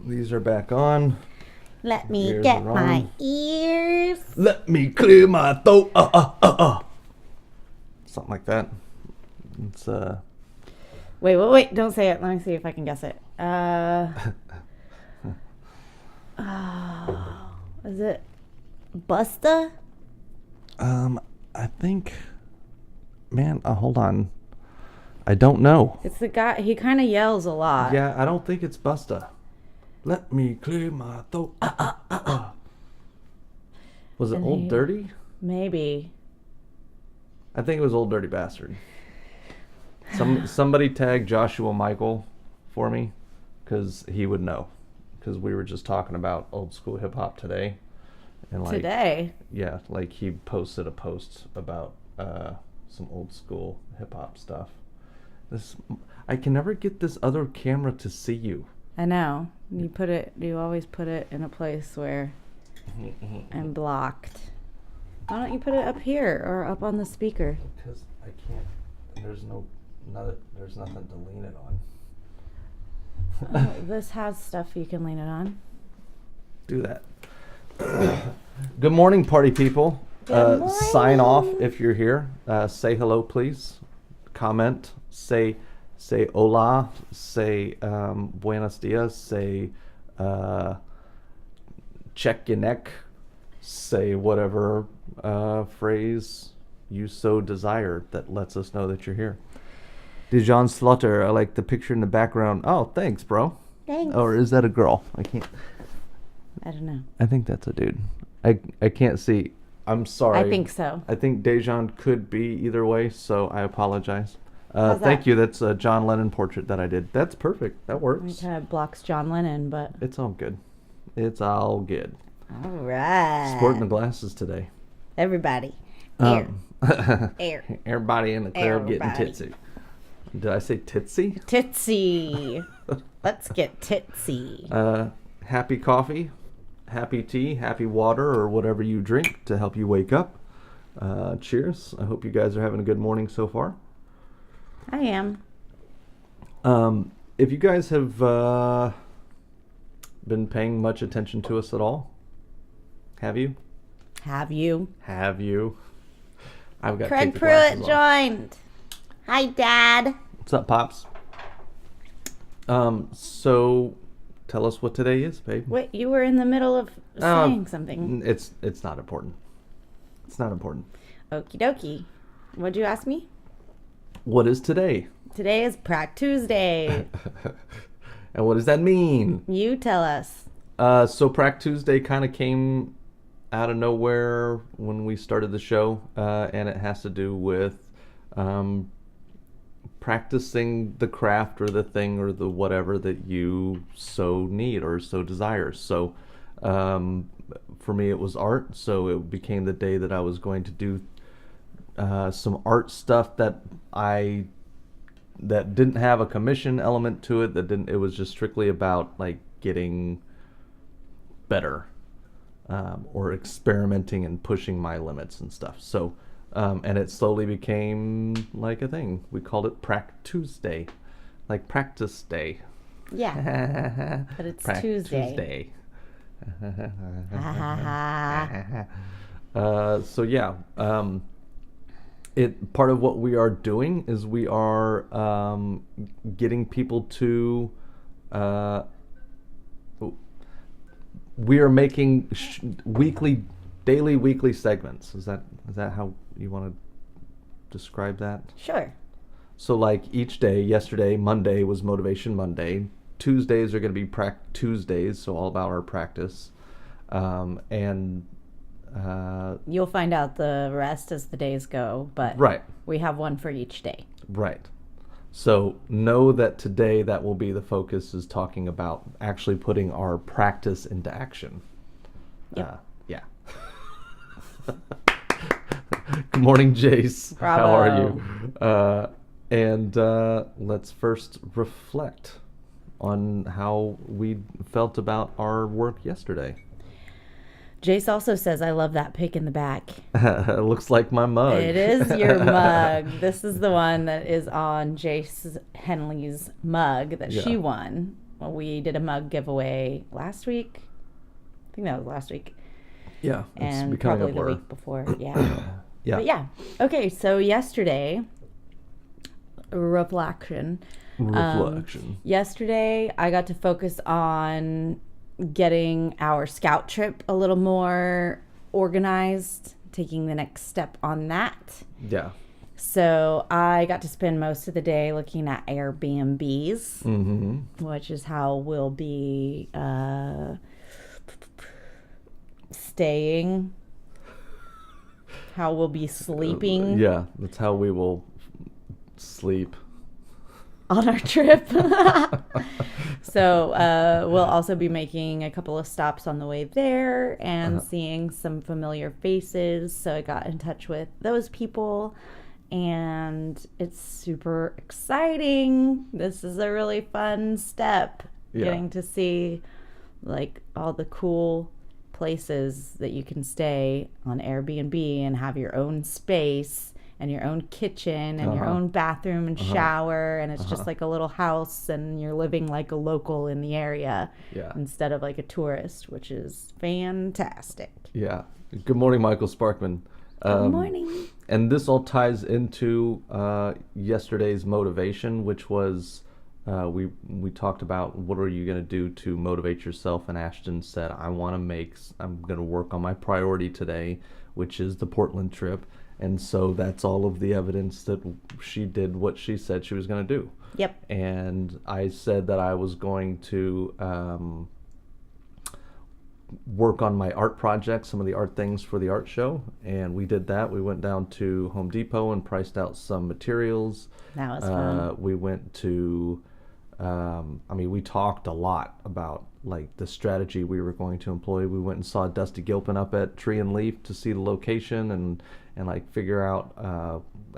These are back on. Let me get my ears. Let me clear my throat. Something like that. It's Wait. Don't say it. Let me see if I can guess it. Is it Busta? I think, man, hold on. I don't know. It's the guy, he kind of yells a lot. Yeah, I don't think it's Busta. Let me clear my throat. Was it Old Dirty? Maybe. I think it was Old Dirty Bastard. Somebody tag Joshua Michael for me, because he would know. Because we were just talking about old school hip hop today. And Today? Yeah, like he posted a post about some old school hip hop stuff. I can never get this other camera to see you. I know. You always put it in a place where I'm blocked. Why don't you put it up here or up on the speaker? Because I can't. There's nothing to lean it on. This has stuff you can lean it on. Do that. Good morning, party people. Good morning. Sign off if you're here. Say hello, please. Comment. Say hola. Say buenos dias. Say check your neck. Say whatever phrase you so desire that lets us know that you're here. Dijon Slaughter, I like the picture in the background. Oh, thanks, bro. Thanks. Or is that a girl? I don't know. I think that's a dude. I can't see. I'm sorry. I think so. I think Dejan could be either way, so I apologize. How's Thank that? you. That's a John Lennon portrait that I did. That's perfect. That works. It kind of blocks John Lennon, but... It's all good. It's all good. All right. Sporting the glasses today. Everybody. Air. Everybody in the club getting titsy. Did I say titsy? Titsy. Let's get titsy. Happy coffee, happy tea, happy water, or whatever you drink to help you wake up. Cheers. I hope you guys are having a good morning so far. I am. If you guys have been paying much attention to us at all, have you? Have you? I've got Craig Pruitt joined. Hi, Dad. What's up, Pops? So tell us what today is, babe. Wait, you were in the middle of saying something. It's not important. It's not important. Okie dokie. What'd you ask me? What is today? Today is Prac Tuesday. And what does that mean? You tell us. So Prac Tuesday kind of came out of nowhere when we started the show, and it has to do with practicing the craft or the thing or the whatever that you so need or so desire. So for me it was art, so it became the day that I was going to do some art stuff that didn't have a commission element to it, it was just strictly about like getting better or experimenting and pushing my limits and stuff. So and it slowly became like a thing. We called it Prac Tuesday, like practice day. Yeah, but it's Tuesday. So yeah, part of what we are doing is we are getting people to. We are making daily, weekly segments. Is that how you want to describe that? Sure. So like each day, yesterday, Monday was Motivation Monday. Tuesdays are going to be Tuesdays, so all about our practice. And you'll find out the rest as the days go, but right. We have one for each day. Right. So know that today that will be the focus, is talking about actually putting our practice into action. Yep. Yeah. Good morning, Jace. Bravo. How are you? And let's first reflect on how we felt about our work yesterday. Jace also says, I love that pic in the back. It looks like my mug. It is your mug. This is the one that is on Jace Henley's mug that she won. Well, we did a mug giveaway last week. I think that was last week. Yeah. And probably the week before. Yeah. Yeah. But yeah. Okay, so yesterday, reflection. Yesterday, I got to focus on getting our scout trip a little more organized, taking the next step on that. Yeah. So I got to spend most of the day looking at Airbnbs, which is how we'll be staying, how we'll be sleeping. Yeah, that's how we will sleep on our trip. So we'll also be making a couple of stops on the way there and seeing some familiar faces. So I got in touch with those people, and it's super exciting. This is a really fun step, getting to see like all the cool places that you can stay on Airbnb and have your own space and your own kitchen and your own bathroom and shower, and it's just like a little house, and you're living like a local in the area instead of like a tourist, which is fantastic. Yeah. Good morning, Michael Sparkman. Good morning. And this all ties into yesterday's motivation, which was we talked about what are you going to do to motivate yourself, and Ashton said, I'm going to work on my priority today, which is the Portland trip. And so that's all of the evidence that she did what she said she was going to do. Yep. And I said that I was going to work on my art project, some of the art things for the art show. And we did that. We went down to Home Depot and priced out some materials. That was fun. We went to, we talked a lot about like the strategy we were going to employ. We went and saw Dusty Gilpin up at Tree and Leaf to see the location and like figure out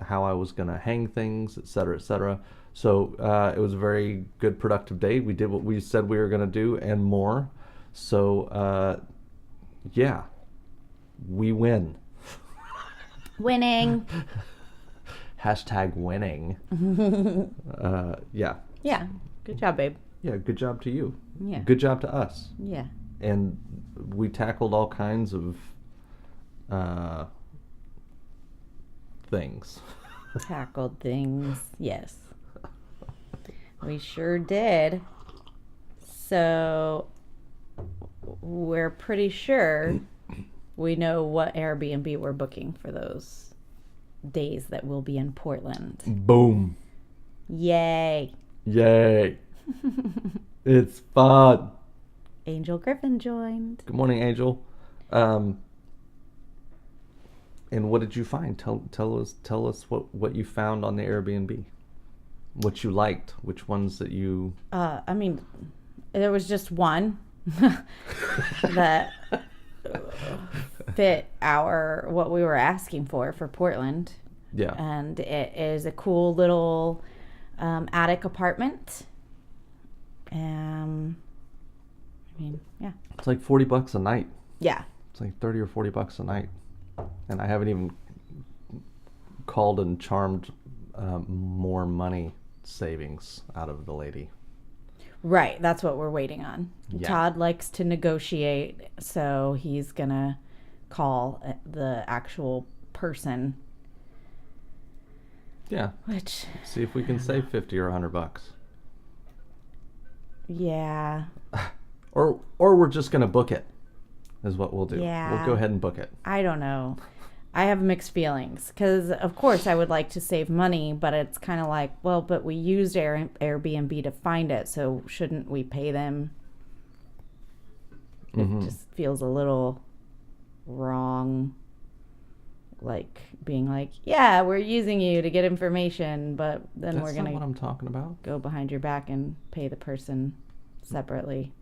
how I was going to hang things, et cetera, et cetera. So it was a very good, productive day. We did what we said we were going to do and more. So, we win. Winning. Hashtag winning. Yeah. Yeah. Good job, babe. Yeah, good job to you. Yeah. Good job to us. Yeah. And we tackled all kinds of things. Tackled things, yes. We sure did. So we're pretty sure we know what Airbnb we're booking for those days that we'll be in Portland. Boom. Yay. Yay. It's fun. Angel Griffin joined. Good morning, Angel. And what did you find? Tell us what you found on the Airbnb. What you liked. Which ones that you... there was just one that fit what we were asking for Portland. Yeah. And it is a cool little attic apartment. Yeah. It's like $40 a night. Yeah. It's like $30 or $40 a night. And I haven't even called and charmed more money savings out of the lady. Right. That's what we're waiting on. Yeah. Todd likes to negotiate, so he's going to call the actual person. Yeah. Which... See if we can save $50 or $100. Yeah. Or we're just going to book it, is what we'll do. Yeah. We'll go ahead and book it. I don't know. I have mixed feelings because, of course, I would like to save money, but it's kind of like, well, but we used Airbnb to find it, so shouldn't we pay them? It just feels a little wrong, like being like, yeah, we're using you to get information, but then we're going to... That's not what I'm talking about. ...go behind your back and pay the person separately.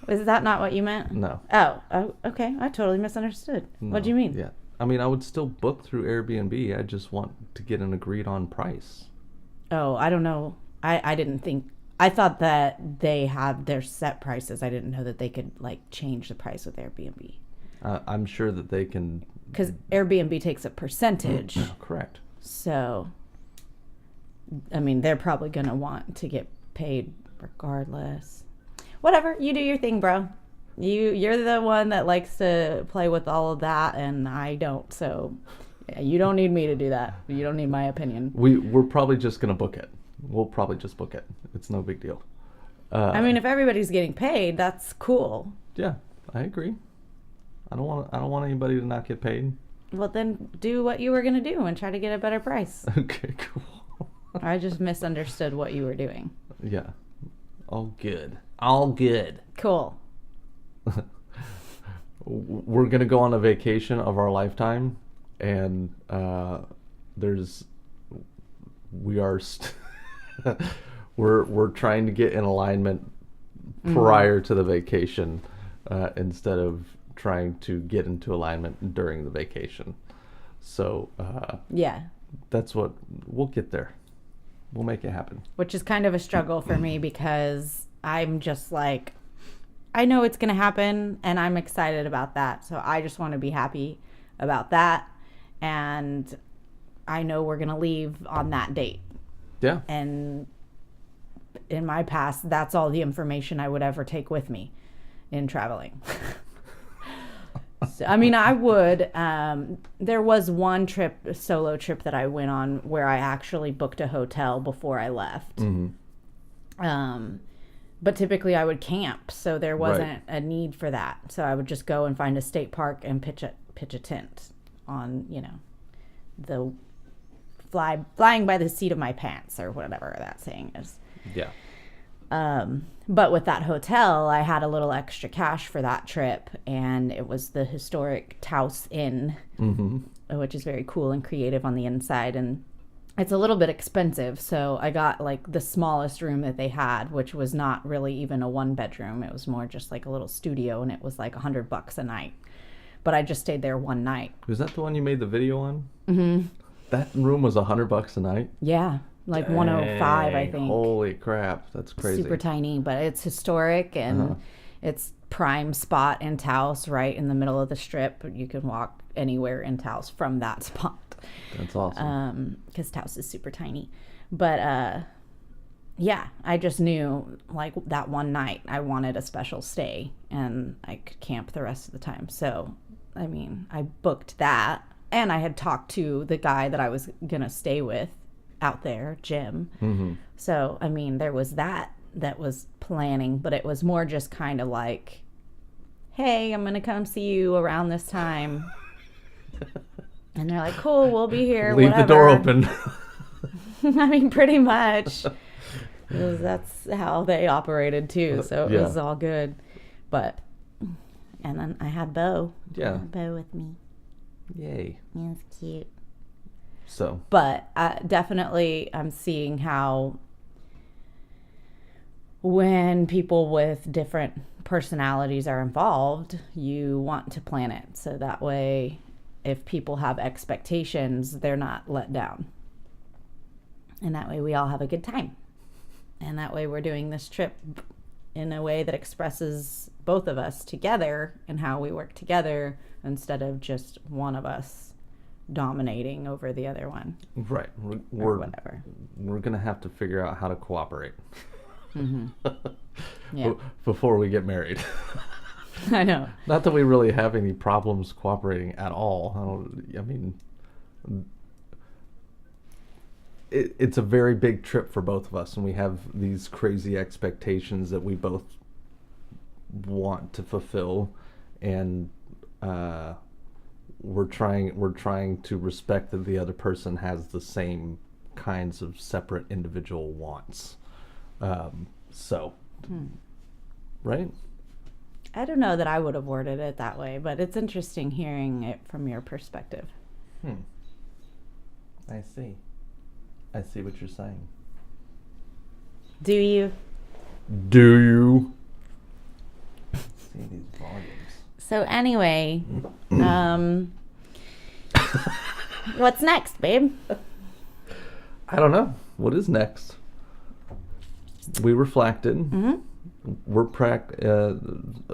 Is that not what you meant? No. Oh, okay. I totally misunderstood. No. What do you mean? Yeah. I would still book through Airbnb. I just want to get an agreed on price. Oh, I don't know. I didn't think I thought that they have their set prices. I didn't know that they could like change the price with Airbnb. I'm sure that they can. Because Airbnb takes a percentage. Correct. So, I mean, they're probably going to want to get paid regardless. Whatever. You do your thing, bro. You're the one that likes to play with all of that, and I don't. So, yeah, you don't need me to do that. You don't need my opinion. We're probably just going to book it. We'll probably just book it. It's no big deal. I mean, if everybody's getting paid, that's cool. Yeah, I agree. I don't want anybody to not get paid. Well, then do what you were going to do and try to get a better price. Okay, cool. I just misunderstood what you were doing. Yeah. All good. All good. Cool. We're going to go on a vacation of our lifetime, and we're trying to get in alignment prior to the vacation instead of trying to get into alignment during the vacation. So yeah, that's what we'll get there. We'll make it happen. Which is kind of a struggle for me because I'm just like, I know it's going to happen and I'm excited about that. So I just want to be happy about that. And I know we're going to leave on that date. Yeah. And in my past, that's all the information I would ever take with me in traveling. So, I mean, I would. There was one trip, a solo trip that I went on where I actually booked a hotel before I left. Mm-hmm. But typically I would camp, so there wasn't Right. a need for that. So I would just go and find a state park and pitch a tent on, the flying by the seat of my pants or whatever that saying is. Yeah. But with that hotel, I had a little extra cash for that trip, and it was the historic Taos Inn, which is very cool and creative on the inside, and it's a little bit expensive. So I got like the smallest room that they had, which was not really even a 1-bedroom. It was more just like a little studio, and it was like $100 a night. But I just stayed there one night. Was that the one you made the video on? Mm-hmm. That room was $100 a night? Yeah. Like 105, I think. Holy crap, that's crazy. Super tiny, but it's historic and it's prime spot in Taos, right in the middle of the strip. You can walk anywhere in Taos from that spot. That's awesome. Because Taos is super tiny. But yeah, I just knew like that one night I wanted a special stay and I could camp the rest of the time. So, I mean, I booked that, and I had talked to the guy that I was going to stay with out there, Jim. Mm-hmm. So, I mean, there was that was planning, but it was more just kind of like, hey, I'm going to come see you around this time. And they're like, cool, we'll be here. Leave whatever. the door open. I mean, pretty much. That's how they operated too. So it was all good. But, and then I had Bo. Yeah. I had Bo with me. Yay. He was cute. So. But definitely I'm seeing how when people with different personalities are involved, you want to plan it. So that way, if people have expectations, they're not let down. And that way we all have a good time. And that way we're doing this trip in a way that expresses both of us together and how we work together instead of just one of us dominating over the other one. Right. Or whatever. We're going to have to figure out how to cooperate. Mm-hmm. Yeah. Before we get married. I know. Not that we really have any problems cooperating at all. It's a very big trip for both of us, and we have these crazy expectations that we both want to fulfill, and we're trying to respect that the other person has the same kinds of separate individual wants. Right? I don't know that I would have worded it that way, but it's interesting hearing it from your perspective. I see what you're saying. Do you? Do you? See these volumes. So anyway, what's next, babe? I don't know. What is next? We reflected. Mm-hmm.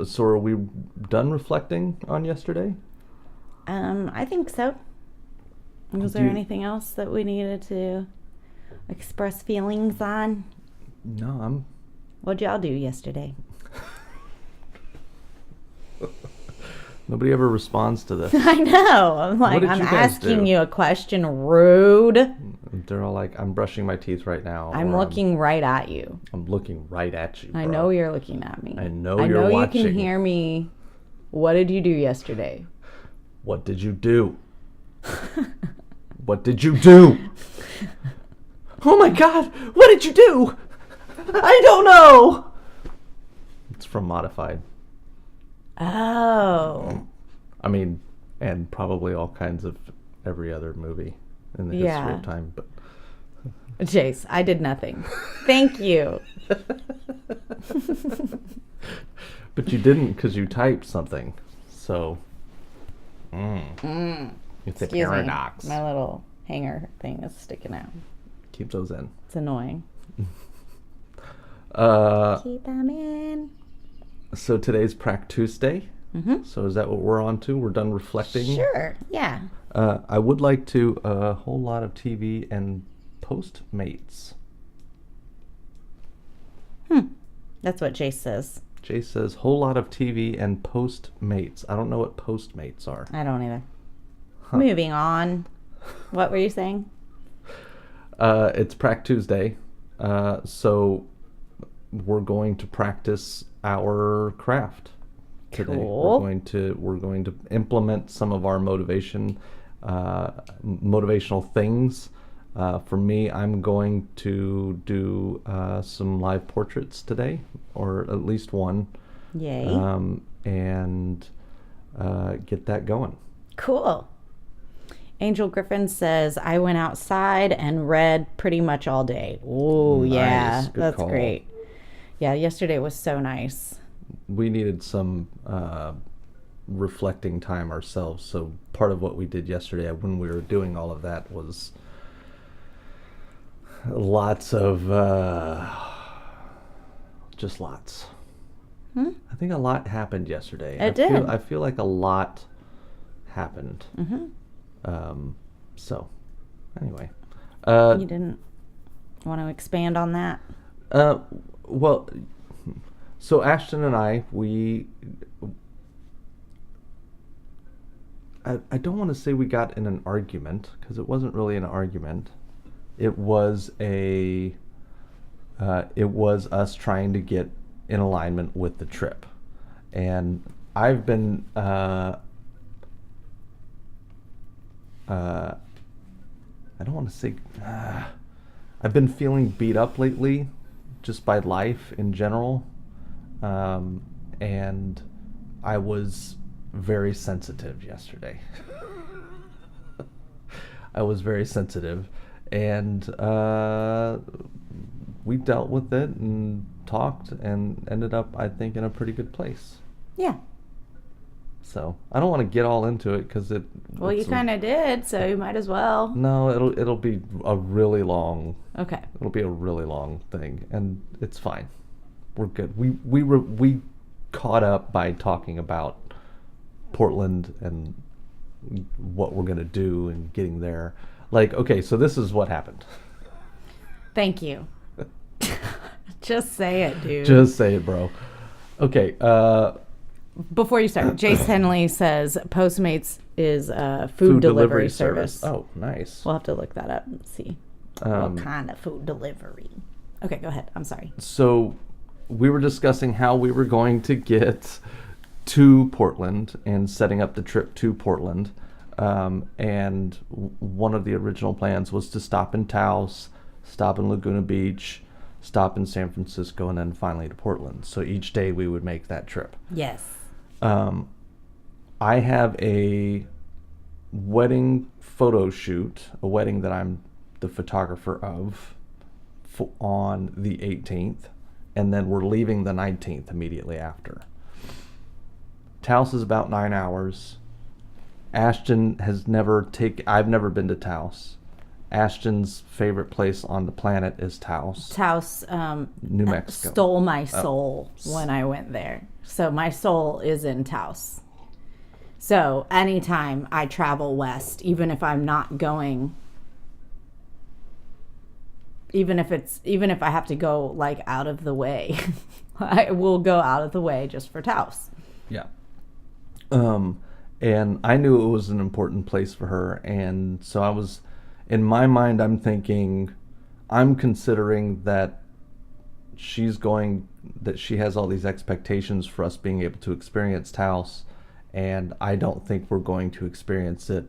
So are we done reflecting on yesterday? I think so. Was there anything else that we needed to express feelings on? No, What'd y'all do yesterday? Nobody ever responds to this. I know. I'm like, I'm asking you a question, rude. They're all like, I'm brushing my teeth right now. I'm looking right at you. I'm looking right at you, bro. I know you're looking at me. I know you're watching. You can hear me. What did you do yesterday? What did you do? What did you do? Oh my God! What did you do? I don't know! It's from Modified. Oh. I mean, and probably all kinds of every other movie in the history of time, but... Jace, I did nothing. Thank you. But you didn't because you typed something. So... It's a paradox. My little hanger thing is sticking out. Keep those in. It's annoying. Keep them in. So today's Prac Tuesday. Mm-hmm. So is that what we're on to? We're done reflecting? Sure, yeah. I would like to a whole lot of TV and Postmates. That's what Jace says. Jace says, whole lot of TV and Postmates. I don't know what Postmates are. I don't either. Huh. Moving on. What were you saying? It's Prac Tuesday. So we're going to practice our craft today. Cool. We're going to implement some of our motivational things. For me, I'm going to do some live portraits today, or at least one. Yay. And get that going. Cool. Angel Griffin says, I went outside and read pretty much all day. Oh, nice. Yeah, good that's call. Great. Yeah, yesterday was so nice. We needed some reflecting time ourselves. So part of what we did yesterday when we were doing all of that was lots of, just lots. I think a lot happened yesterday. I feel like a lot happened. So, anyway. You didn't want to expand on that? Well, so Ashton and I, I don't want to say we got in an argument, because it wasn't really an argument. It was us trying to get in alignment with the trip. And I've been, I don't want to say, I've been feeling beat up lately just by life in general. And I was very sensitive yesterday. I was very sensitive, and we dealt with it and talked and ended up, I think, in a pretty good place. Yeah. So I don't want to get all into it because it. Well, you kind of did, so you might as well. No, it'll be a really long. Okay. It'll be a really long thing, and it's fine. We're good. We caught up by talking about Portland and what we're gonna do and getting there. Like, okay, so this is what happened. Thank you. Just say it, dude. Just say it, bro. Okay. Before you start, Jace Henley says Postmates is a food delivery service. Oh, nice. We'll have to look that up and see what kind of food delivery. Okay, go ahead. I'm sorry. So we were discussing how we were going to get to Portland and setting up the trip to Portland. And one of the original plans was to stop in Taos, stop in Laguna Beach, stop in San Francisco, and then finally to Portland. So each day we would make that trip. Yes. I have a wedding photo shoot, a wedding that I'm the photographer of, on the 18th, and then we're leaving the 19th immediately after. Taos is about 9 hours. Ashton has I've never been to Taos, Ashton's favorite place on the planet is Taos. Taos, New Mexico. stole my soul when I went there. So my soul is in Taos. So anytime I travel west, even if I'm not going, even if I have to go like out of the way, I will go out of the way just for Taos. Yeah. And I knew it was an important place for her, and so I was, in my mind, I'm considering that she has all these expectations for us being able to experience Taos, and I don't think we're going to experience it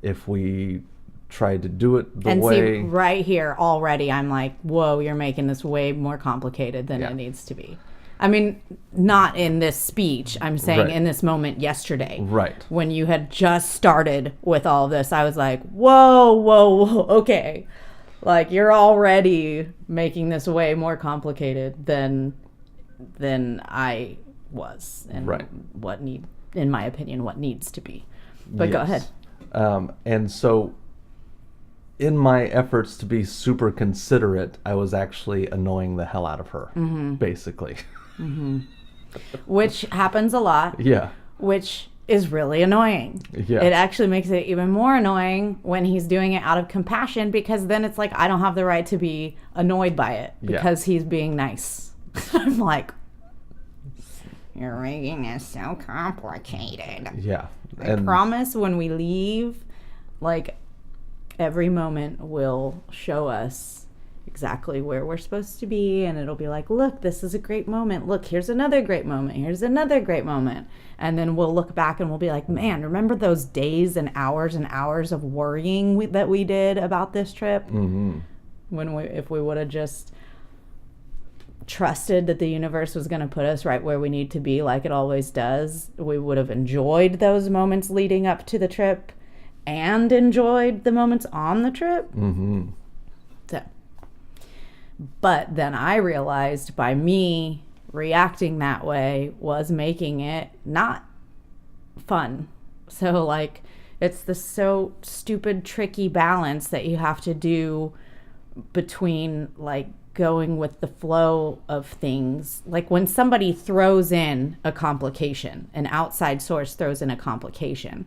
if we try to do it the way. And see, right here already, I'm like, whoa, you're making this way more complicated than it needs to be. I mean, not in this speech. I'm saying in this moment yesterday. Right. When you had just started with all of this, I was like, whoa, okay. Like, you're already making this way more complicated than I was. And in my opinion, what needs to be. But go ahead. And so, in my efforts to be super considerate, I was actually annoying the hell out of her, basically. Mm-hmm. Which happens a lot. Yeah. Which is really annoying. Yeah. It actually makes it even more annoying when he's doing it out of compassion, because then it's like, I don't have the right to be annoyed by it because he's being nice. I'm like, you're making it so complicated. Yeah. I promise when we leave, like, every moment will show us exactly where we're supposed to be, and it'll be like, look, this is a great moment. Look, here's another great moment. Here's another great moment. And then we'll look back and we'll be like, man, remember those days and hours of worrying that we did about this trip? Mm-hmm. If we would have just trusted that the universe was going to put us right where we need to be, like it always does, we would have enjoyed those moments leading up to the trip and enjoyed the moments on the trip. Mm-hmm. So, but then I realized by me reacting that way was making it not fun. So, like, it's the so stupid, tricky balance that you have to do between, like, going with the flow of things. Like, when somebody throws in a complication, an outside source throws in a complication,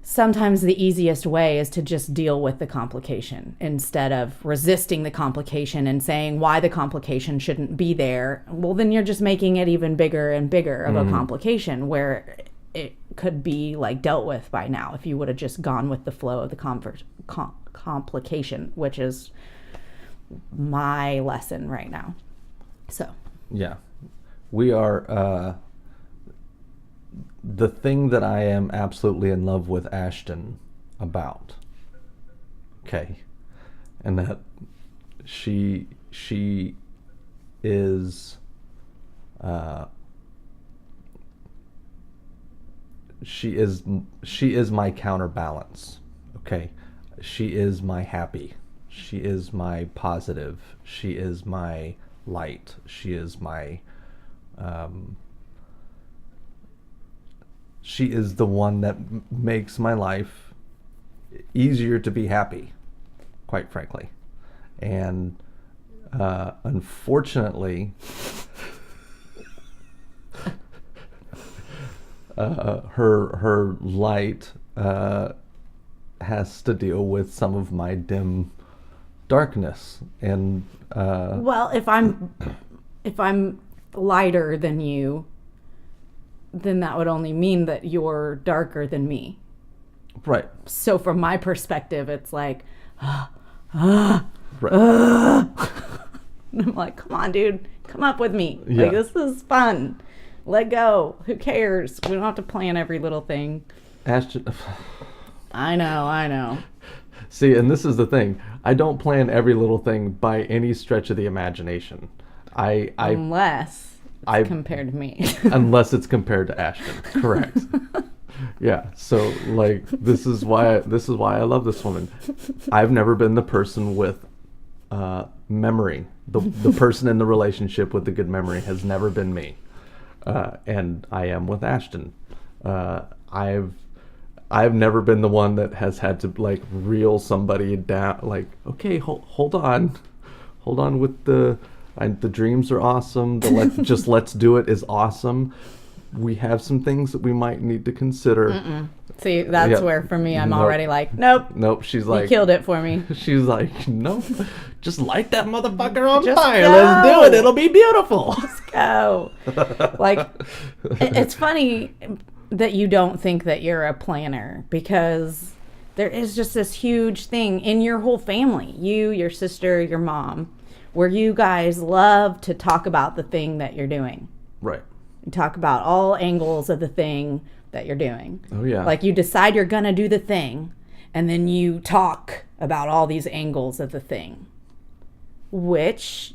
sometimes the easiest way is to just deal with the complication instead of resisting the complication and saying why the complication shouldn't be there. Well, then you're just making it even bigger and bigger of a complication where it could be, like, dealt with by now if you would have just gone with the flow of the complication, which is my lesson right now. So yeah, we are the thing that I am absolutely in love with Ashton about, okay, and that she is she is my counterbalance, okay? She is my happy. She is my positive. She is my light. She is my she is the one that makes my life easier to be happy, quite frankly. And unfortunately, her light has to deal with some of my dim darkness. And well, if I'm lighter than you, then that would only mean that you're darker than me. Right. So from my perspective, it's like, right. and I'm like, come on, dude, come up with me. Yeah. Like, this is fun. Let go. Who cares? We don't have to plan every little thing. Ashton. I know. See, and this is the thing. I don't plan every little thing by any stretch of the imagination. Unless it's compared to me. Unless it's compared to Ashton. Correct. Yeah. So, like, this is why I love this woman. I've never been the person with memory. The person in the relationship with the good memory has never been me. And I am with Ashton. I've never been the one that has had to like reel somebody down. Like, okay, hold on with the dreams are awesome. The let's do it is awesome. We have some things that we might need to consider. See, that's Yeah. where for me I'm Nope. already like, nope. Nope. She's You like, killed it for me. she's like, nope. Just light that motherfucker on Just fire. go. Let's do it. It'll be beautiful. Go. Like, it's funny that you don't think that you're a planner, because there is just this huge thing in your whole family, you, your sister, your mom, where you guys love to talk about the thing that you're doing. Right. You talk about all angles of the thing that you're doing. Oh, yeah. Like, you decide you're going to do the thing, and then you talk about all these angles of the thing, which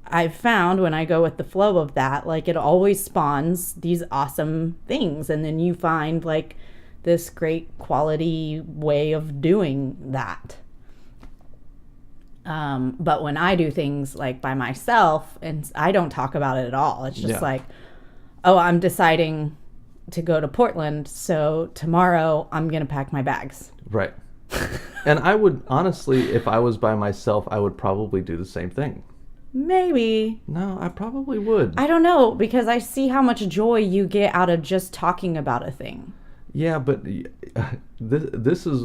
I've found when I go with the flow of that, like, it always spawns these awesome things. And then you find like this great quality way of doing that. But when I do things like by myself, and I don't talk about it at all, it's just like, oh, I'm deciding to go to Portland, so tomorrow I'm going to pack my bags. Right. And I would, honestly, if I was by myself, I would probably do the same thing. Maybe. No, I probably would. I don't know, because I see how much joy you get out of just talking about a thing. Yeah, but this is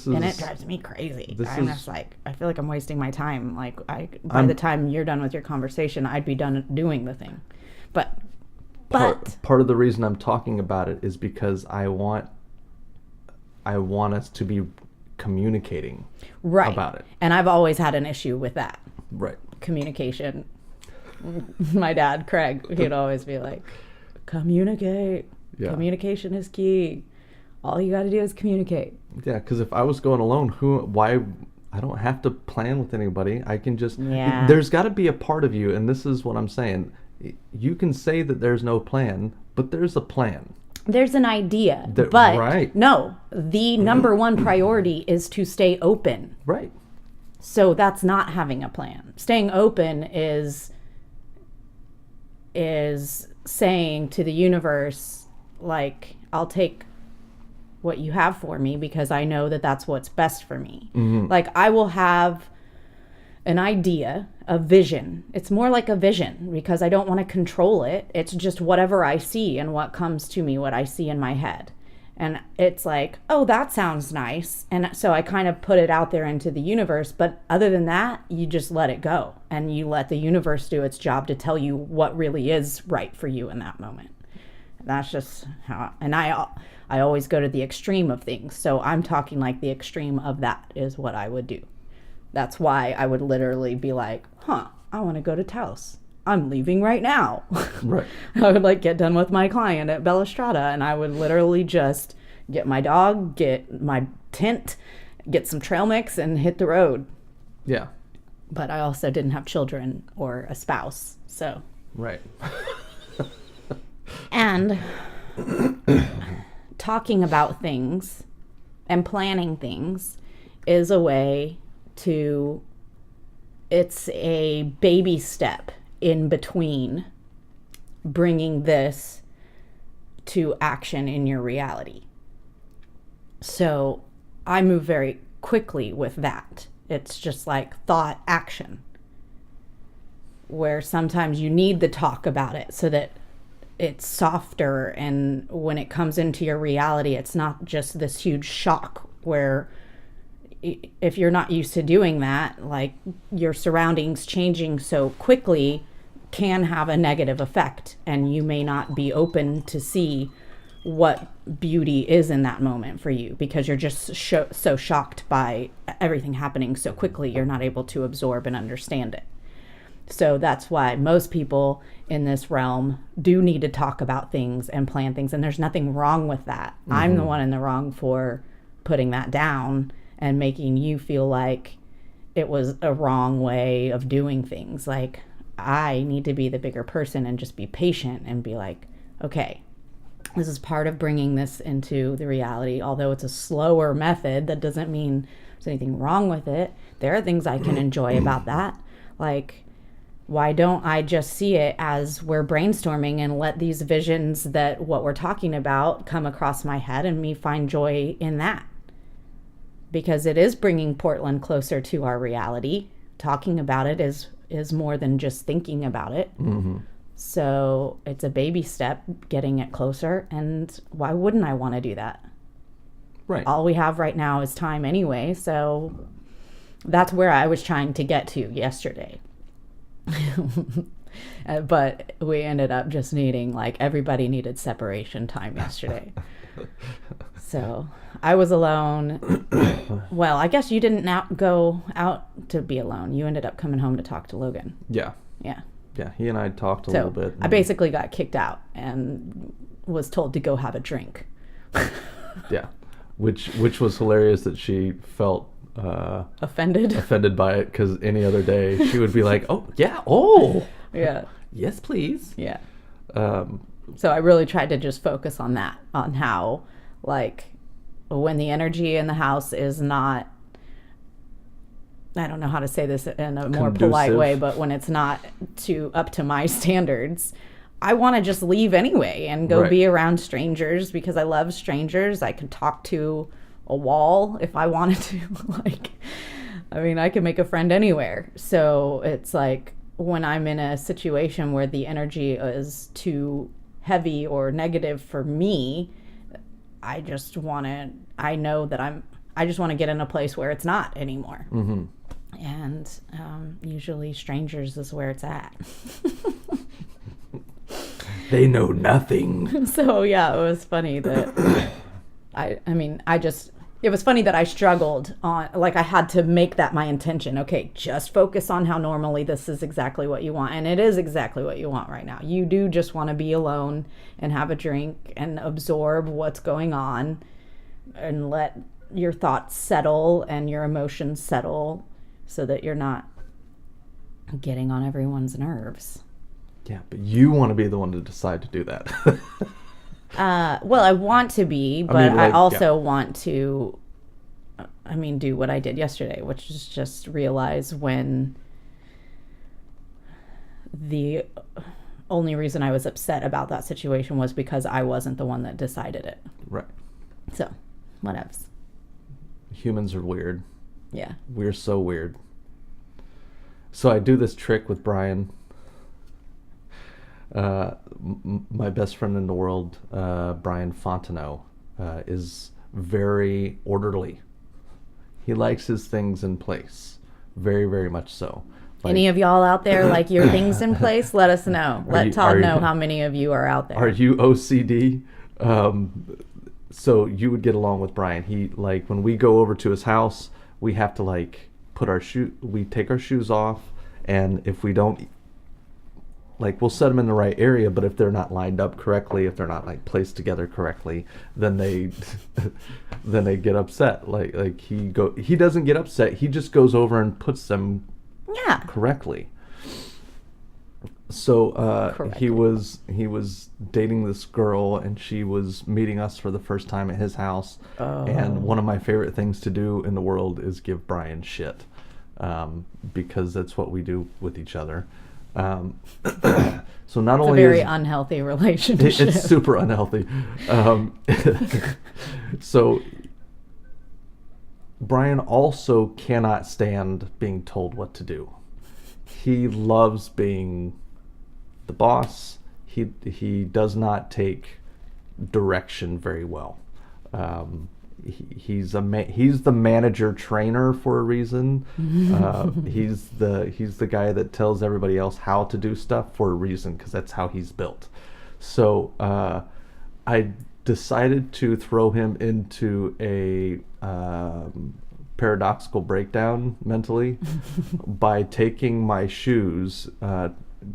And it drives me crazy. I'm just like, I feel like I'm wasting my time. Like, by the time you're done with your conversation, I'd be done doing the thing. But part of the reason I'm talking about it is because I want us to be communicating about it. And I've always had an issue with that. Right. Communication. My dad, Craig, he'd always be like, communicate. Yeah. Communication is key. All you got to do is communicate. Yeah, because if I was going alone, why? I don't have to plan with anybody. I can just. Yeah. There's got to be a part of you, and this is what I'm saying. You can say that there's no plan, but there's a plan. There's an idea, but right. No, the number one priority is to stay open. Right. So that's not having a plan. Staying open is saying to the universe, like, I'll take what you have for me because I know that that's what's best for me. Mm-hmm. Like, I will have an idea, a vision. It's more like a vision because I don't want to control it. It's just whatever I see and what comes to me, what I see in my head. And it's like, oh, that sounds nice. And so I kind of put it out there into the universe. But other than that, you just let it go. And you let the universe do its job to tell you what really is right for you in that moment. That's just how, and I always go to the extreme of things. So I'm talking like the extreme of that is what I would do. That's why I would literally be like, I want to go to Taos. I'm leaving right now. Right. I would like get done with my client at Bella Strada, and I would literally just get my dog, get my tent, get some trail mix, and hit the road. Yeah. But I also didn't have children or a spouse, so. Right. And talking about things and planning things is a way to, it's a baby step in between bringing this to action in your reality. So I move very quickly with that. It's just like thought, action, where sometimes you need to talk about it so that it's softer, and when it comes into your reality, it's not just this huge shock where if you're not used to doing that, like your surroundings changing so quickly can have a negative effect, and you may not be open to see what beauty is in that moment for you because you're just so shocked by everything happening so quickly, you're not able to absorb and understand it. So that's why most people in this realm do need to talk about things and plan things, and there's nothing wrong with that. Mm-hmm. I'm the one in the wrong for putting that down and making you feel like it was a wrong way of doing things. Like, I need to be the bigger person and just be patient and be like, okay, this is part of bringing this into the reality. Although it's a slower method, that doesn't mean there's anything wrong with it. There are things I can enjoy about that. Like, Why don't I just see it as we're brainstorming and let these visions that what we're talking about come across my head and me find joy in that? Because it is bringing Portland closer to our reality. Talking about it is more than just thinking about it. Mm-hmm. So it's a baby step getting it closer. And why wouldn't I want to do that? Right. All we have right now is time anyway. So that's where I was trying to get to yesterday. But we ended up just needing, like, everybody needed separation time yesterday. So I was alone. Well, I guess you didn't go out to be alone. You ended up coming home to talk to Logan. Yeah. Yeah. Yeah, he and I talked a little bit. I basically got kicked out and was told to go have a drink. Yeah, which was hilarious that she felt offended by it, because any other day she would be like, oh yeah, oh yeah, yes please. Yeah. So I really tried to just focus on that, on how, like, when the energy in the house is not, I don't know how to say this in a more polite way, but when it's not up to my standards, I want to just leave anyway and go be around strangers, because I love strangers. I can talk to a wall if I wanted to. Like, I mean, I can make a friend anywhere. So it's like, when I'm in a situation where the energy is too heavy or negative for me, I just want to, I know that I just want to get in a place where it's not anymore. Mm-hmm. And usually strangers is where it's at. They know nothing. So yeah, it was funny that it was funny that I struggled on, like, I had to make that my intention. Okay, just focus on how normally this is exactly what you want. And it is exactly what you want right now. You do just want to be alone and have a drink and absorb what's going on and let your thoughts settle and your emotions settle, so that you're not getting on everyone's nerves. Yeah, but you want to be the one to decide to do that. Well, I want to be, but I also want to, do what I did yesterday, which is just realize when the only reason I was upset about that situation was because I wasn't the one that decided it. Right. So, whatevs. Humans are weird. Yeah. We're so weird. So I do this trick with Brian. My best friend in the world, Brian Fontenot, is very orderly. He likes his things in place. Very, very much so. Like, any of y'all out there like your things in place? Let us know. Let Todd know how many of you are out there. Are you OCD? So you would get along with Brian. He, like, when we go over to his house, we have to, like, we take our shoes off, and if we don't, like, we'll set them in the right area, but if they're not lined up correctly, if they're not, like, placed together correctly, then they get upset. Like he doesn't get upset. He just goes over and puts them correctly. So he was dating this girl, and she was meeting us for the first time at his house. And one of my favorite things to do in the world is give Brian shit, because that's what we do with each other. So not only a very unhealthy relationship. It's super unhealthy. So Brian also cannot stand being told what to do. He loves being the boss. He does not take direction very well. He's the manager trainer for a reason. He's the guy that tells everybody else how to do stuff for a reason, because that's how he's built. So I decided to throw him into a paradoxical breakdown mentally by taking my shoes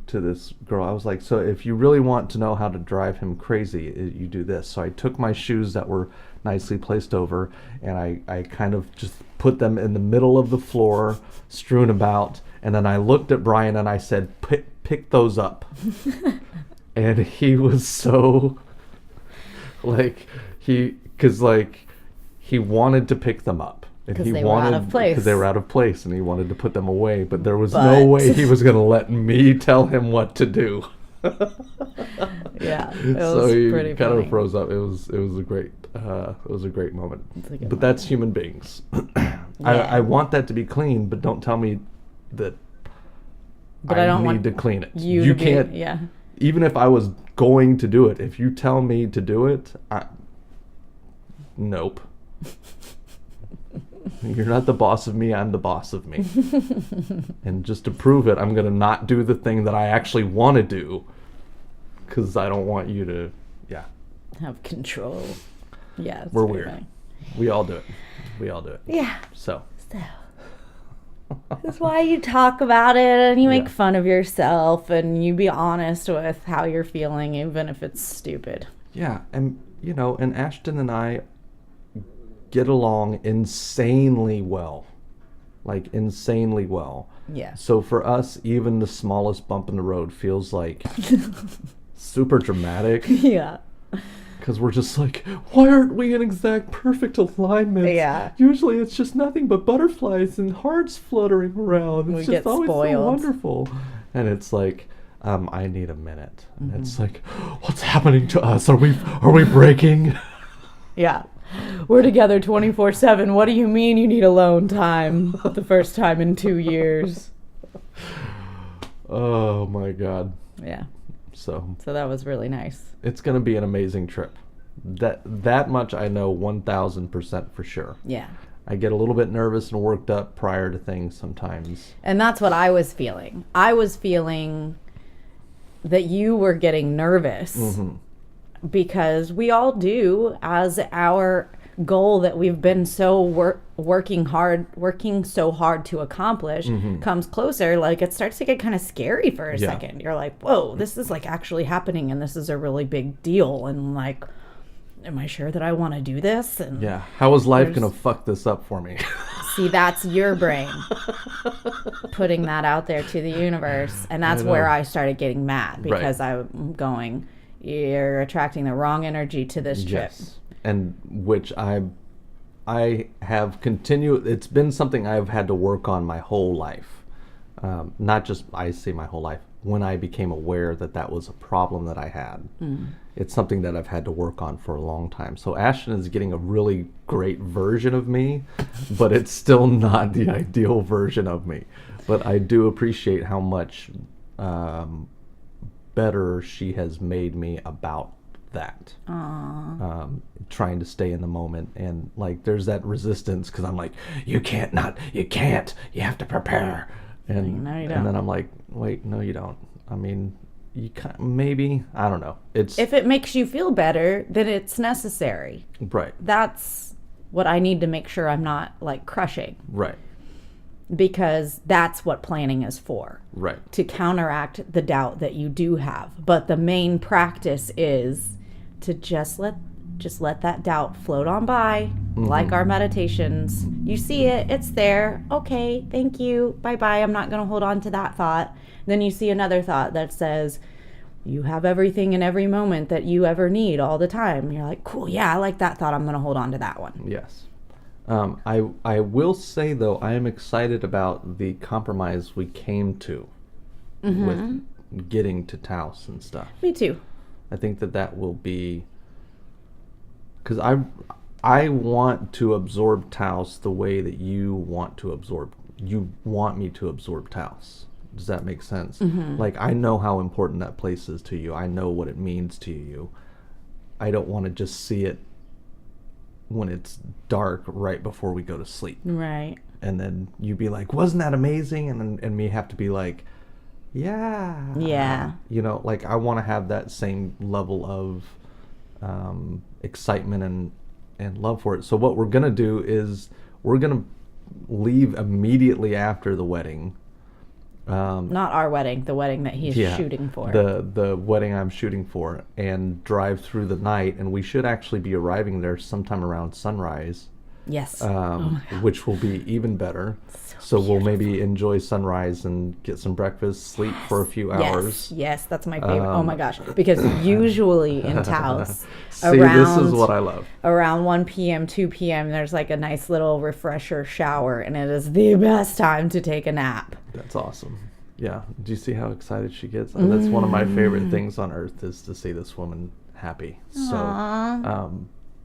to this girl. I was like, so if you really want to know how to drive him crazy, you do this. So I took my shoes that were nicely placed over, and I kind of just put them in the middle of the floor, strewn about, and then I looked at Brian and I said, pick those up. And he was so, like, he wanted to pick them up. And 'Cause he they were out of place. because they were out of place, and he wanted to put them away. But there was no way he was going to let me tell him what to do. Yeah, it So was he pretty kind funny. of froze up. It was a great moment. It's a good But that's human beings. Yeah. I want that to be clean, but don't tell me that But I don't need want to clean it. You You to be- can't. yeah. Even if I was going to do it, if you tell me to do it, nope. You're not the boss of me, I'm the boss of me. And just to prove it, I'm going to not do the thing that I actually want to do because I don't want you to, yeah. Have control. Yeah, it's We're pretty weird. funny. We all do it. We all do it. Yeah. So, So that's why you talk about it and you make Yeah. fun of yourself and you be honest with how you're feeling, even if it's stupid. yeah. And, and Ashton and I get along insanely well. Like, insanely well. Yeah. So for us, even the smallest bump in the road feels like super dramatic Yeah. because we're just like, why aren't we in exact perfect alignment? Yeah. Usually it's just nothing but butterflies and hearts fluttering around. It's We just get always so spoiled. wonderful. And it's like, I need a minute. Mm-hmm. It's like, what's happening to us? Are we breaking? Yeah. We're together 24/7. What do you mean you need alone time? The first time in 2 years. Oh my God. Yeah. So So that was really nice. it's gonna be an amazing trip. That much I know 1,000% for sure. Yeah. I get a little bit nervous and worked up prior to things sometimes. And that's what I was feeling. I was feeling that you were getting nervous because we all do, as our goal that we've been so working so hard to accomplish comes closer. Like, it starts to get kind of scary for a Yeah. second. You're like, whoa, this is like actually happening and this is a really big deal. And like, am I sure that I want to do this? And Yeah. How is life There's- gonna fuck this up for me? see, that's your brain putting that out there to the universe. And that's I know. where I started getting mad because Right. I'm going, you're attracting the wrong energy to this trip. Yes. And which I have continued. It's been something I've had to work on my whole life. Not just, I say my whole life. When I became aware that that was a problem that I had, it's something that I've had to work on for a long time. So Ashton is getting a really great version of me, but it's still not the ideal version of me. But I do appreciate how much better she has made me about that. Trying to stay in the moment, and like there's that resistance because I'm like, you can't, you have to prepare. And, No, you and don't. then I'm like, wait, no, you don't. I mean, you can't, maybe, I don't know. It's If it makes you feel better, then it's necessary. right, That's what I need to make sure I'm not like crushing, right, because that's what planning is for. right. To counteract the doubt that you do have. But the main practice is to just let that doubt float on by, like our meditations. You see it, it's there. Okay, thank you. Bye-bye. I'm not going to hold on to that thought. Then you see another thought that says, you have everything in every moment that you ever need all the time. You're like, cool, yeah, I like that thought. I'm going to hold on to that one. Yes. I will say, though, I am excited about the compromise we came to with getting to Taos and stuff. Me too. I think that will be... Because I want to absorb Taos the way that you want me to absorb Taos. Does that make sense? Like, I know how important that place is to you. I know what it means to you. I don't want to just see it when it's dark right before we go to sleep. Right. And then you be like, wasn't that amazing? And me have to be like, yeah. Yeah. Like, I want to have that same level of excitement and love for it. So what we're going to do is we're going to leave immediately after the wedding. Not our wedding, the wedding that he's shooting for. The wedding I'm shooting for, and drive through the night, and we should actually be arriving there sometime around sunrise. Yes. Oh my God. which will be even better. So we'll maybe enjoy sunrise and get some breakfast, sleep for a few hours. Yes, that's my favorite. Oh my gosh. Because usually in Taos, See, this is what I love. around 1 p.m., 2 p.m., there's like a nice little refresher shower, and it is the best time to take a nap. That's awesome. Yeah. Do you see how excited she gets? That's one of my favorite things on earth is to see this woman happy. Aww. So,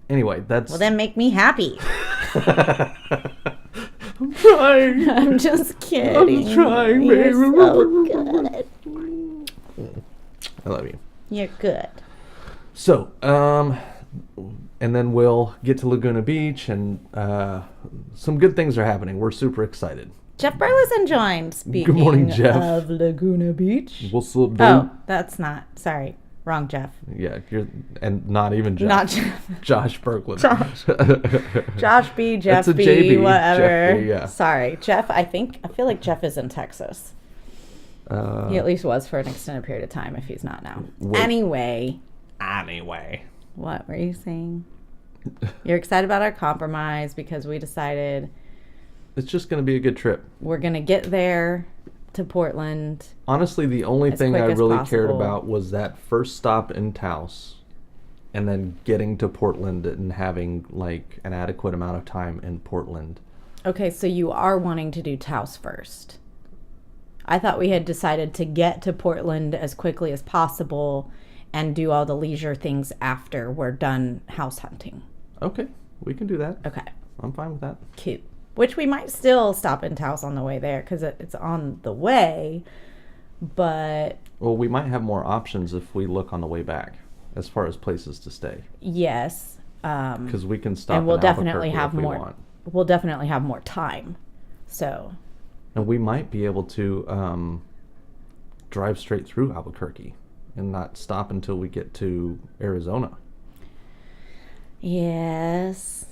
anyway, that's... Well, then make me happy. I'm trying. I'm just kidding. I'm trying, You're baby. so good. I love you. You're good. So, and then we'll get to Laguna Beach, and some good things are happening. We're super excited. Jeff Burleson joined. Speaking Good morning, Jeff. of Laguna Beach. We'll still do. Oh, that's not. Sorry. Wrong Jeff. Yeah, and not even Jeff. Not Jeff. Josh Berkland. Josh B, Jeff That's a B, JB, whatever. Jeff B, yeah. Sorry. Jeff, I feel like Jeff is in Texas. He at least was for an extended period of time if he's not now. Wait. Anyway. What were you saying? You're excited about our compromise because we decided It's just going to be a good trip. we're going to get there to Portland. Honestly, the only As thing quick I as really cared possible. about was that first stop in Taos and then getting to Portland and having like an adequate amount of time in Portland. Okay, so you are wanting to do Taos first. I thought we had decided to get to Portland as quickly as possible and do all the leisure things after we're done house hunting. Okay, we can do that. Okay, I'm fine with that. cute. Which we might still stop in Taos on the way there because it's on the way, but Well, we might have more options if we look on the way back as far as places to stay. yes. Because we can stop And we'll in definitely Albuquerque have if we more. want. We'll definitely have more time. So, And we might be able to drive straight through Albuquerque and not stop until we get to Arizona. yes.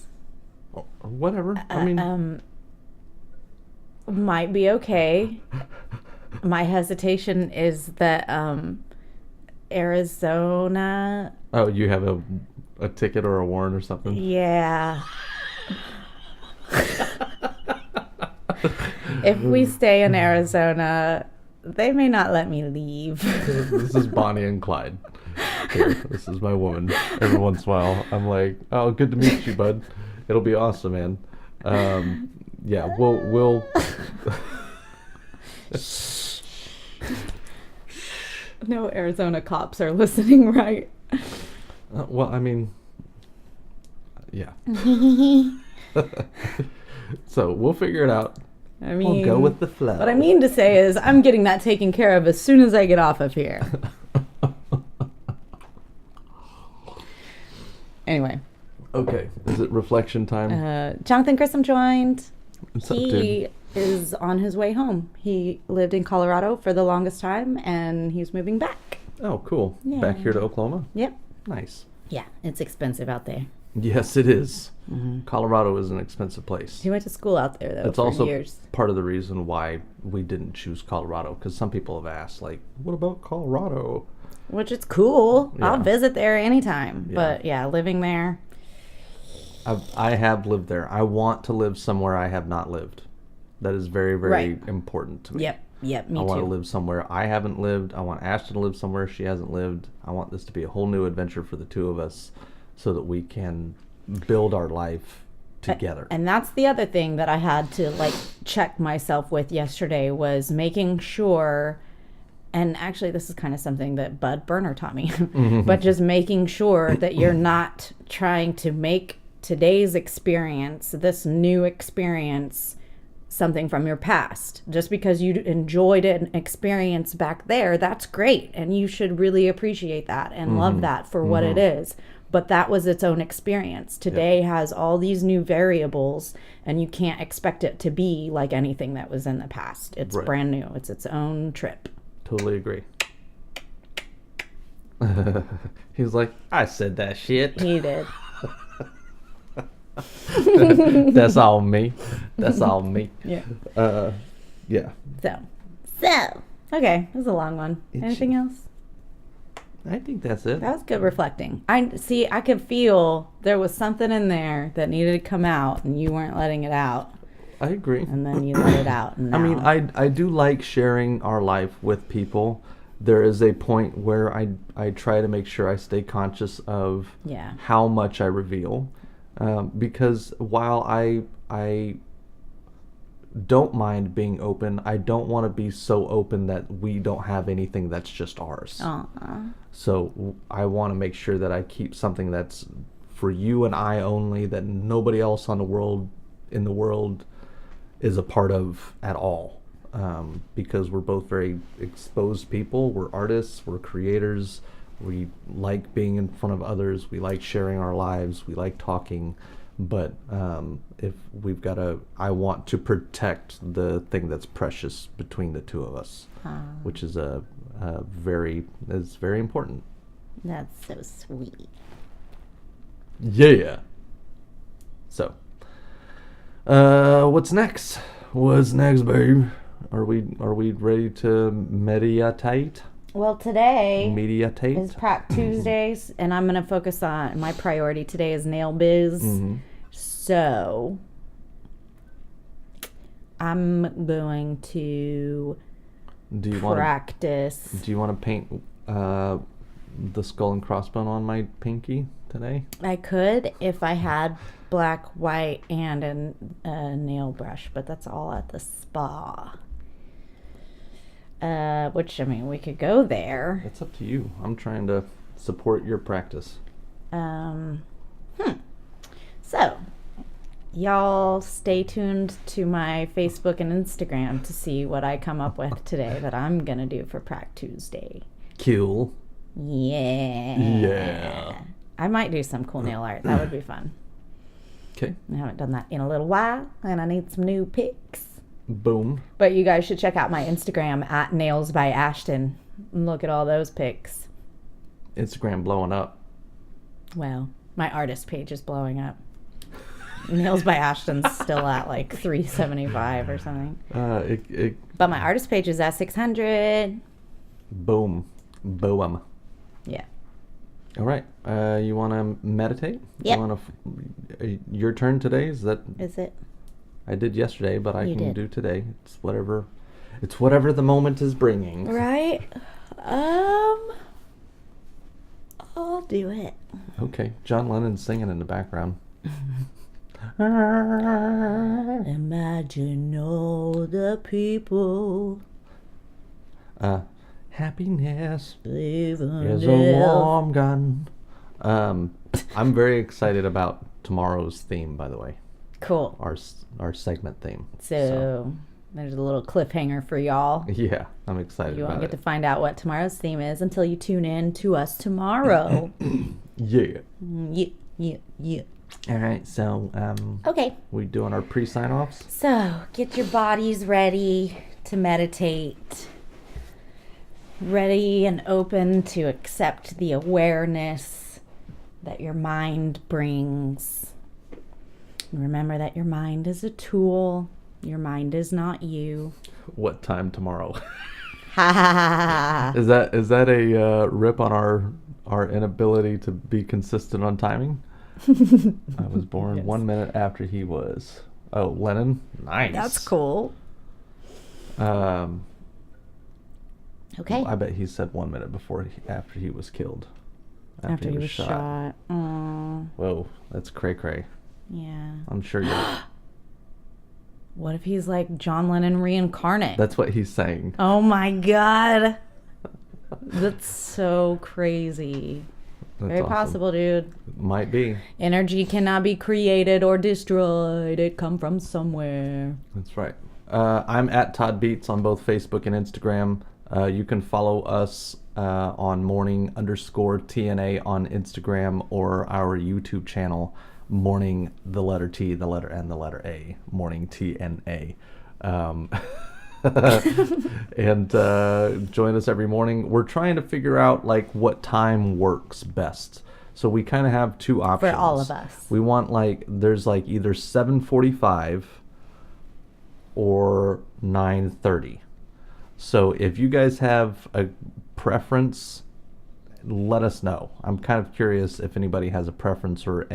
Or whatever. I mean, Might be okay. My hesitation is that Arizona, oh, you have a ticket or a warrant or something? yeah. If we stay in Arizona, they may not let me leave. This is Bonnie and Clyde. Here, this is my woman. Every once in a while, I'm like, oh, good to meet you, bud. It'll be awesome, man. Yeah, we'll No Arizona cops are listening, right? well, I mean, yeah. So we'll figure it out. I mean, We'll go with the flow. what I mean to say is I'm getting that taken care of as soon as I get off of here. Anyway. Okay, is it reflection time? Jonathan Grissom joined. What's up, He dude? is on his way home. He lived in Colorado for the longest time, and he's moving back. Oh, cool. Yeah. Back here to Oklahoma? Yep. Nice. Yeah, it's expensive out there. Yes, it is. Colorado is an expensive place. He went to school out there, though, It's for also years. part of the reason why we didn't choose Colorado, because some people have asked, like, what about Colorado? Which is cool. Yeah. I'll visit there anytime. Yeah. But, yeah, living there. I have lived there. I want to live somewhere I have not lived. That is very, very Right. important to me. Yep, me I want too. to live somewhere I haven't lived. I want Ashton to live somewhere she hasn't lived. I want this to be a whole new adventure for the two of us so that we can build our life together. And that's the other thing that I had to like check myself with yesterday was making sure, and actually this is kind of something that Bud Burner taught me, but just making sure that you're not trying to make today's experience, this new experience, something from your past. Just because you enjoyed an experience back there, that's great. And you should really appreciate that and love that for what it is. But that was its own experience. Today has all these new variables, and you can't expect it to be like anything that was in the past. It's Right. brand new. It's its own trip. Totally agree. He's like, I said that shit. He did. That's all me. That's all me. Yeah. Yeah. So, okay. This is a long one. Itchy. Anything else? I think that's it. That was good reflecting. I could feel there was something in there that needed to come out, and you weren't letting it out. I agree. And then you let it out. And I mean, now- I do like sharing our life with people. There is a point where I try to make sure I stay conscious of Yeah. how much I reveal, because while I don't mind being open, I don't want to be so open that we don't have anything that's just ours. So I want to make sure that I keep something that's for you and I only, that nobody else in the world is a part of at all. Because we're both very exposed people. We're artists, we're creators, we like being in front of others, we like sharing our lives, we like talking. But if we've got I want to protect the thing that's precious between the two of us, which is very important. That's so sweet. Yeah. So, what's next? What's next, babe? Are we ready to meditate? Well, today Meditate is Prac Tuesdays, and I'm going to focus on my priority today is nail biz. Mm-hmm. So I'm going to practice. Do you want to paint the skull and crossbone on my pinky today? I could if I had black, white, and a nail brush, but that's all at the spa. Which, I mean, we could go there. It's up to you. I'm trying to support your practice. So, y'all stay tuned to my Facebook and Instagram to see what I come up with today that I'm going to do for Prac Tuesday. Cool. Yeah. Yeah. I might do some cool nail art. That would be fun. Okay. I haven't done that in a little while, and I need some new pics. Boom. But you guys should check out my Instagram at Nails by Ashton and look at all those pics. Instagram blowing up. Well, my artist page is blowing up. Nails by Ashton's still at like 375 or something. But my artist page is at 600. Boom. Boom. Yeah. All right. You want to meditate? Yep. Your turn today? Is it? I did yesterday, but I You can did. do today. It's whatever the moment is bringing. Right? I'll do it. Okay. John Lennon's singing in the background. Imagine all the people Happiness living is a warm gun. I'm very excited about tomorrow's theme, by the way. Cool. Our segment theme. So there's a little cliffhanger for y'all. Yeah, I'm excited You won't about get it. to find out what tomorrow's theme is until you tune in to us tomorrow. Yeah. Yeah. All right, so Okay. we doing our pre-sign offs? So get your bodies ready to meditate. Ready and open to accept the awareness that your mind brings. Remember that your mind is a tool. Your mind is not you. What time tomorrow? Ha ha ha ha. Is that a rip on our inability to be consistent on timing? I was born Yes. 1 minute after he was. Oh, Lennon, nice. That's cool. Okay. I bet he said 1 minute after he was killed. After he was shot. Aw. Whoa, that's cray cray. Yeah. I'm sure you're. What if he's like John Lennon reincarnate? That's what he's saying. Oh my god. That's so crazy. That's Very awesome. possible, dude. Might be. Energy cannot be created or destroyed. It come from somewhere. That's right. I'm at Todd Beats on both Facebook and Instagram. You can follow us on morning_TnA on Instagram or our YouTube channel, morning the letter T, the letter N, the letter A, morning TnA. And join us every morning. We're trying to figure out like what time works best. So we kind of have two options For all of us. We want there's either 7:45 or 9:30. So if you guys have a preference, let us know. I'm kind of curious if anybody has a preference or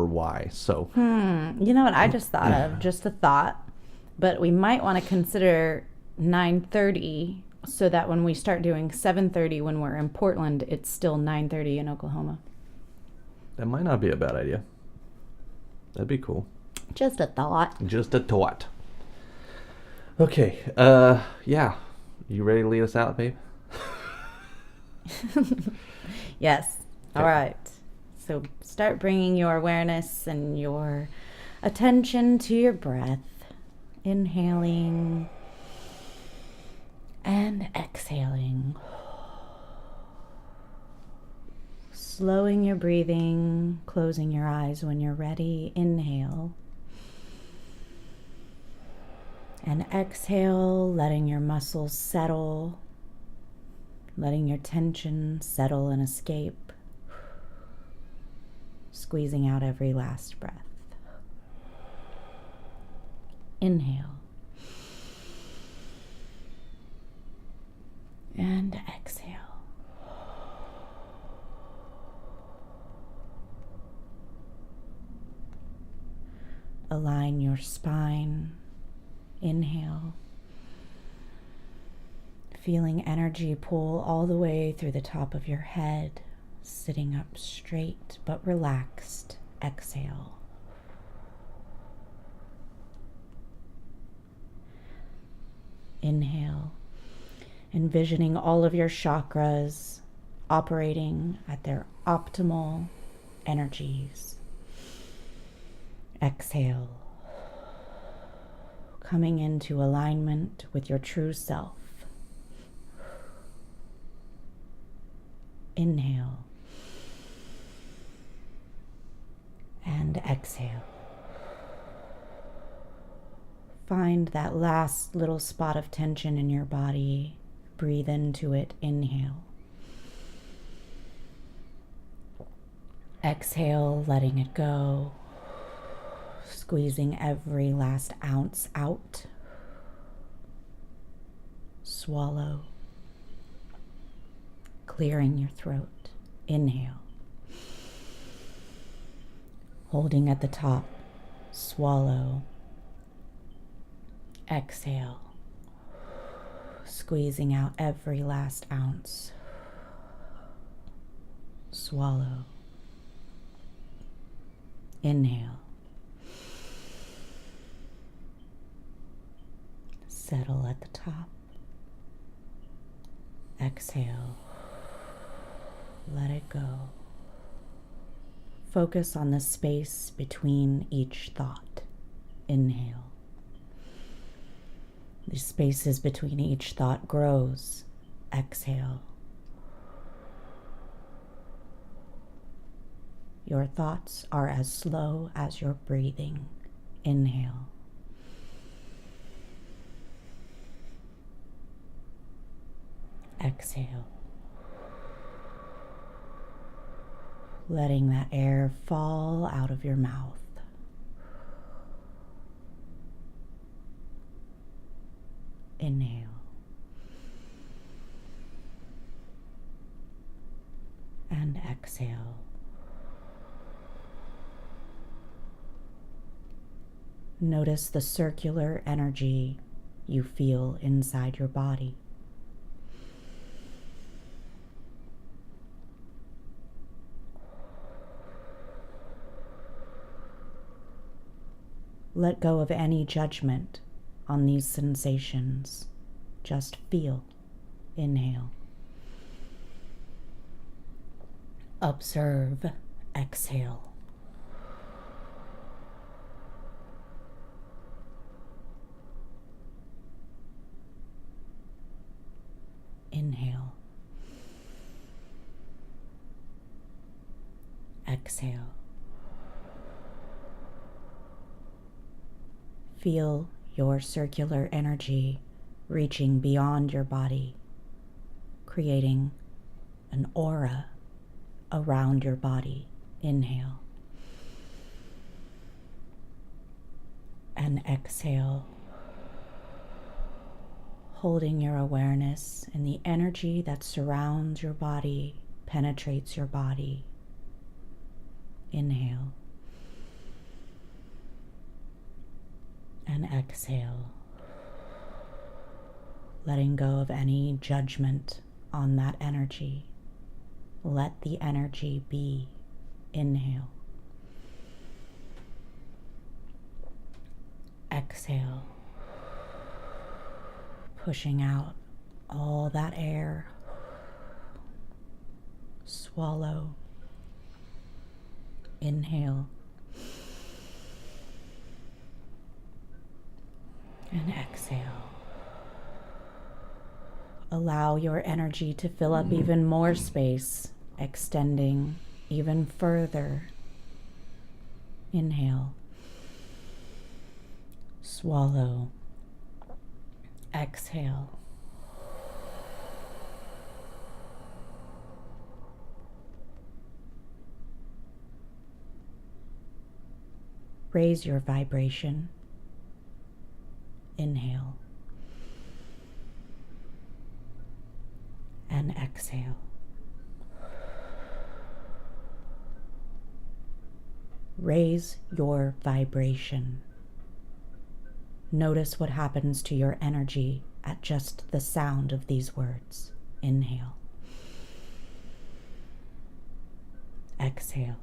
why. So You know what I just thought of? Just a thought. But we might want to consider 9:30 so that when we start doing 7:30 when we're in Portland, it's still 9:30 in Oklahoma. that might not be a bad idea. That'd be cool. Just a thought. Just a thought. Okay. Yeah. You ready to lead us out, babe? Yes. Okay. All right. So start bringing your awareness and your attention to your breath. Inhaling and exhaling. Slowing your breathing, closing your eyes when you're ready. Inhale. And exhale, letting your muscles settle, letting your tension settle and escape, squeezing out every last breath. Inhale. And exhale. Align your spine. Inhale. Feeling energy pull all the way through the top of your head, sitting up straight but relaxed. Exhale. Inhale. Envisioning all of your chakras operating at their optimal energies. Exhale. Coming into alignment with your true self. Inhale. And exhale. Find that last little spot of tension in your body. Breathe into it. Inhale. Exhale, letting it go. Squeezing every last ounce out. Swallow. Clearing your throat. Inhale. Holding at the top. Swallow. Exhale. Squeezing out every last ounce. Swallow. Inhale. Settle at the top. Exhale. Let it go. Focus on the space between each thought. Inhale. The spaces between each thought grows. Exhale. Your thoughts are as slow as your breathing. Inhale. Exhale. Letting that air fall out of your mouth. Inhale. And exhale. Notice the circular energy you feel inside your body. Let go of any judgment on these sensations. Just feel. Inhale. Observe. Exhale. Inhale. Exhale. Feel your circular energy reaching beyond your body, creating an aura around your body. Inhale. And exhale, holding your awareness in the energy that surrounds your body penetrates your body. Inhale. And exhale. Letting go of any judgment on that energy. Let the energy be. Inhale. Exhale. Pushing out all that air. Swallow. Inhale. And exhale. Allow your energy to fill up even more space, extending even further. Inhale. Swallow. Exhale. Raise your vibration. Inhale. And exhale. Raise your vibration. Notice what happens to your energy at just the sound of these words. Inhale. Exhale.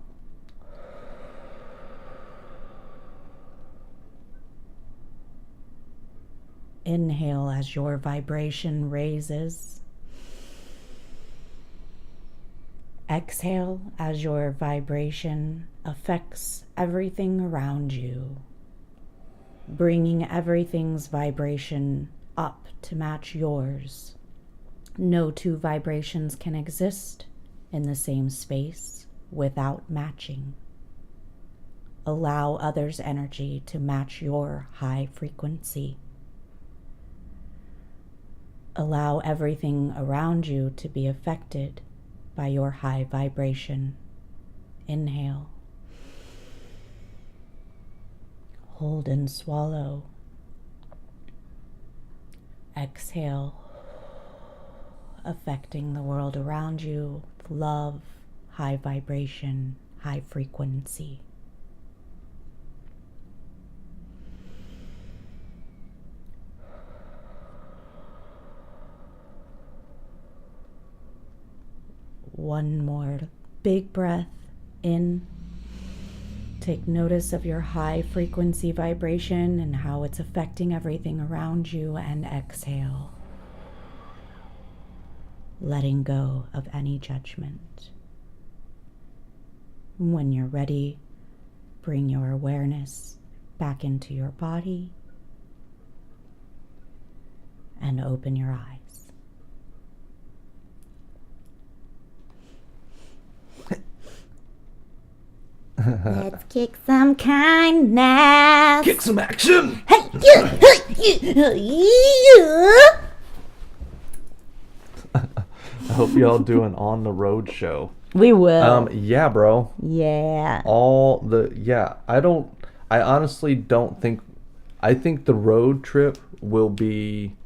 Inhale as your vibration raises. Exhale as your vibration affects everything around you, bringing everything's vibration up to match yours. No two vibrations can exist in the same space without matching. Allow others' energy to match your high frequency. Allow everything around you to be affected by your high vibration. Inhale. Hold and swallow. Exhale, affecting the world around you with love, high vibration, high frequency. One more big breath in. Take notice of your high frequency vibration and how it's affecting everything around you, and exhale, letting go of any judgment. When you're ready, bring your awareness back into your body and open your eyes. Let's kick some kindness. Kick some action. Hey, yeah. I hope y'all do an on the road show. We will. Yeah, bro. Yeah. I honestly don't think, I think the road trip will be,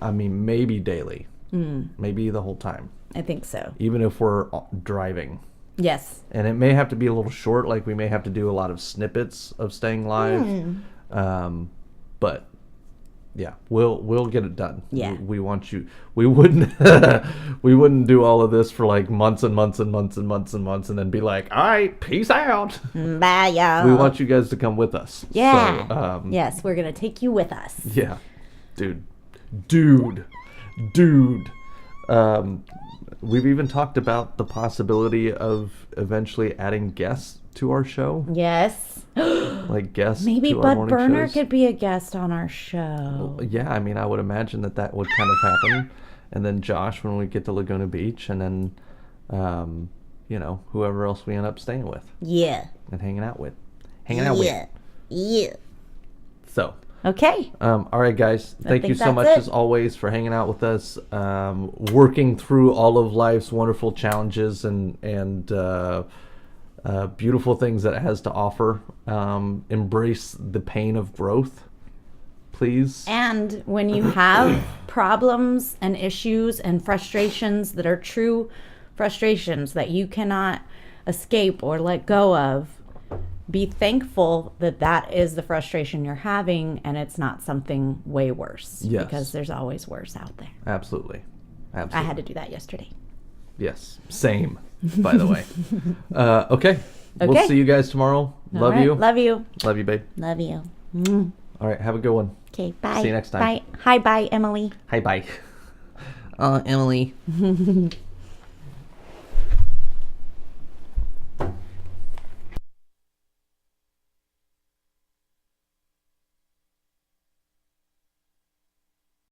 maybe daily. Maybe the whole time. I think so. Even if we're driving. Yes. And it may have to be a little short, like we may have to do a lot of snippets of staying live. But yeah, we'll get it done. Yeah. We want you. We wouldn't we wouldn't do all of this for like months and months and months and months and months and then be like, all right, peace out. Bye, y'all. We want you guys to come with us. Yeah. So, yes, we're gonna take you with us. Yeah. Dude. We've even talked about the possibility of eventually adding guests to our show. Yes. Like guests. Maybe to our Bud morning Burner shows. could be a guest on our show. Yeah, I would imagine that would kind of happen. And then Josh when we get to Laguna Beach, and then, whoever else we end up staying with. Yeah. And hanging out with. Yeah. So. Okay. All right, guys. Thank you think so much, that's it. as always, for hanging out with us, working through all of life's wonderful challenges and beautiful things that it has to offer. Embrace the pain of growth, please. And when you have problems and issues and frustrations that are true frustrations that you cannot escape or let go of, be thankful that that is the frustration you're having and it's not something way worse. Yes. Because there's always worse out there. Absolutely. I had to do that yesterday. Yes. Same, by the way. Okay. We'll see you guys tomorrow. Love you. Love you. Love you, babe. Love you. All right. Have a good one. Okay, bye. See you next time. Bye. Hi, bye, Emily. Hi, bye. Emily.